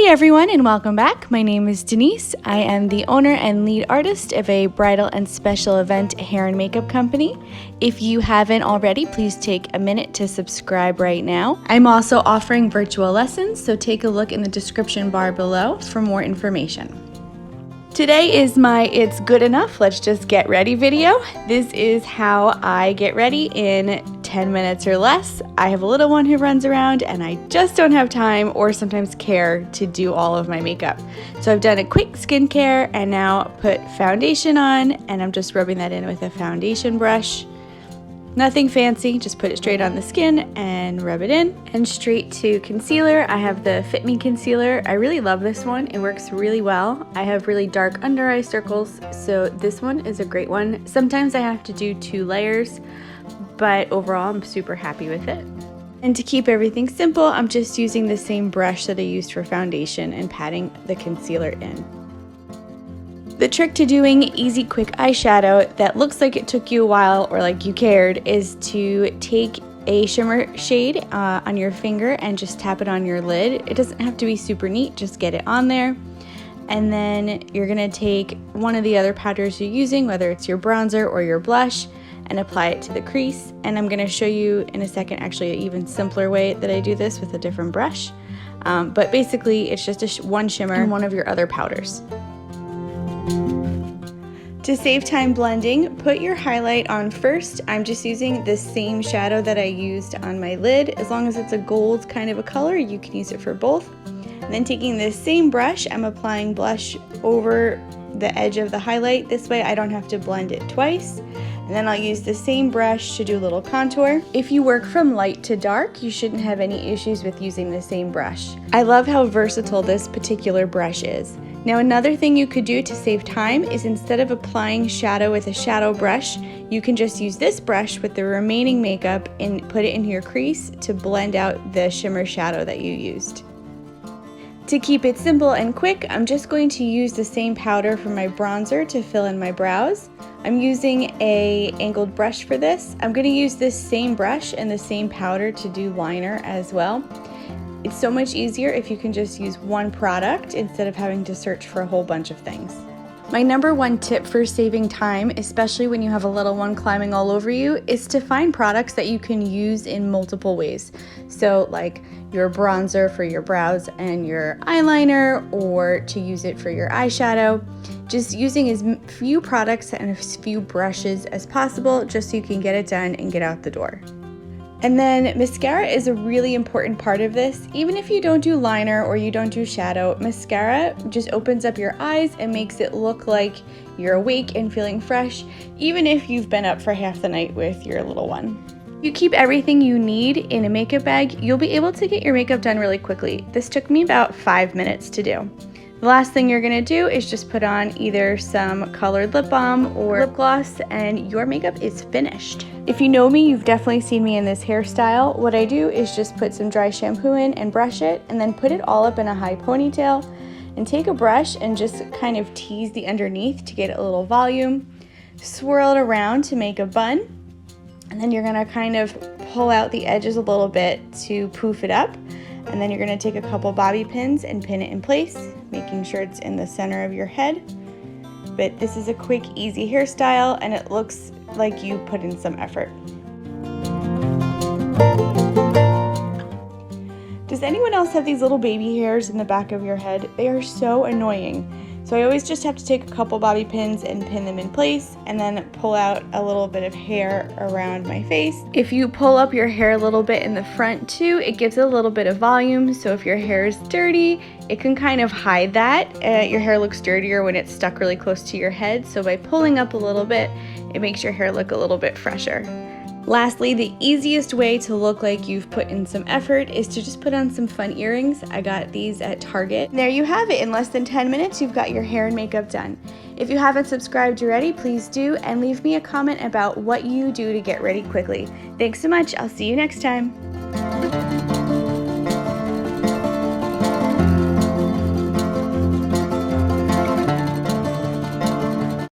everyone, and welcome back. My name is Denise. I am the owner and lead artist of a bridal and special event hair and makeup company. If you haven't already, please take a minute to subscribe right now. I'm also offering virtual lessons, so take a look in the description bar below for more information. Today is my It's Good Enough, Let's Just Get Ready video. This is how I get ready in 10 minutes or less. I have a little one who runs around and I just don't have time or sometimes care to do all of my makeup. So I've done a quick skincare and now put foundation on, and I'm just rubbing that in with a foundation brush. Nothing fancy, just put it straight on the skin and rub it in. And straight to concealer, I have the Fit Me concealer. I really love this one, it works really well. I have really dark under eye circles, so this one is a great one. Sometimes I have to do 2 layers, but overall I'm super happy with it. And to keep everything simple, I'm just using the same brush that I used for foundation and patting the concealer in. The trick to doing easy, quick eyeshadow that looks like it took you a while or like you cared is to take a shimmer shade on your finger and just tap it on your lid. It doesn't have to be super neat, just get it on there. And then you're gonna take one of the other powders you're using, whether it's your bronzer or your blush, and apply it to the crease. And I'm gonna show you in a second actually an even simpler way that I do this with a different brush. But basically it's just one shimmer and one of your other powders. To save time blending, put your highlight on first. I'm just using the same shadow that I used on my lid. As long as it's a gold kind of a color, you can use it for both. And then taking this same brush, I'm applying blush over the edge of the highlight. This way I don't have to blend it twice. And then I'll use the same brush to do a little contour. If you work from light to dark, you shouldn't have any issues with using the same brush. I love how versatile this particular brush is. Now another thing you could do to save time is instead of applying shadow with a shadow brush, you can just use this brush with the remaining makeup and put it in your crease to blend out the shimmer shadow that you used. To keep it simple and quick, I'm just going to use the same powder for my bronzer to fill in my brows. I'm using an angled brush for this. I'm going to use this same brush and the same powder to do liner as well. It's so much easier if you can just use one product instead of having to search for a whole bunch of things. My number one tip for saving time, especially when you have a little one climbing all over you, is to find products that you can use in multiple ways. So like your bronzer for your brows and your eyeliner, or to use it for your eyeshadow. Just using as few products and as few brushes as possible just so you can get it done and get out the door. And then mascara is a really important part of this. Even if you don't do liner or you don't do shadow, mascara just opens up your eyes and makes it look like you're awake and feeling fresh, even if you've been up for half the night with your little one. If you keep everything you need in a makeup bag, you'll be able to get your makeup done really quickly. This took me about 5 minutes to do. The last thing you're gonna do is just put on either some colored lip balm or lip gloss and your makeup is finished. If you know me, you've definitely seen me in this hairstyle. What I do is just put some dry shampoo in and brush it, and then put it all up in a high ponytail, and take a brush and just kind of tease the underneath to get a little volume. Swirl it around to make a bun, and then you're gonna kind of pull out the edges a little bit to poof it up. And then you're gonna take a couple bobby pins and pin it in place, making sure it's in the center of your head. But this is a quick, easy hairstyle, and it looks like you put in some effort. Does anyone else have these little baby hairs in the back of your head? They are so annoying. So I always just have to take a couple bobby pins and pin them in place, and then pull out a little bit of hair around my face. If you pull up your hair a little bit in the front too, it gives it a little bit of volume, so if your hair is dirty, it can kind of hide that. Your hair looks dirtier when it's stuck really close to your head, so by pulling up a little bit, it makes your hair look a little bit fresher. Lastly, the easiest way to look like you've put in some effort is to just put on some fun earrings. I got these at Target. There you have it. In less than 10 minutes, you've got your hair and makeup done. If you haven't subscribed already, please do, and leave me a comment about what you do to get ready quickly. Thanks so much. I'll see you next time.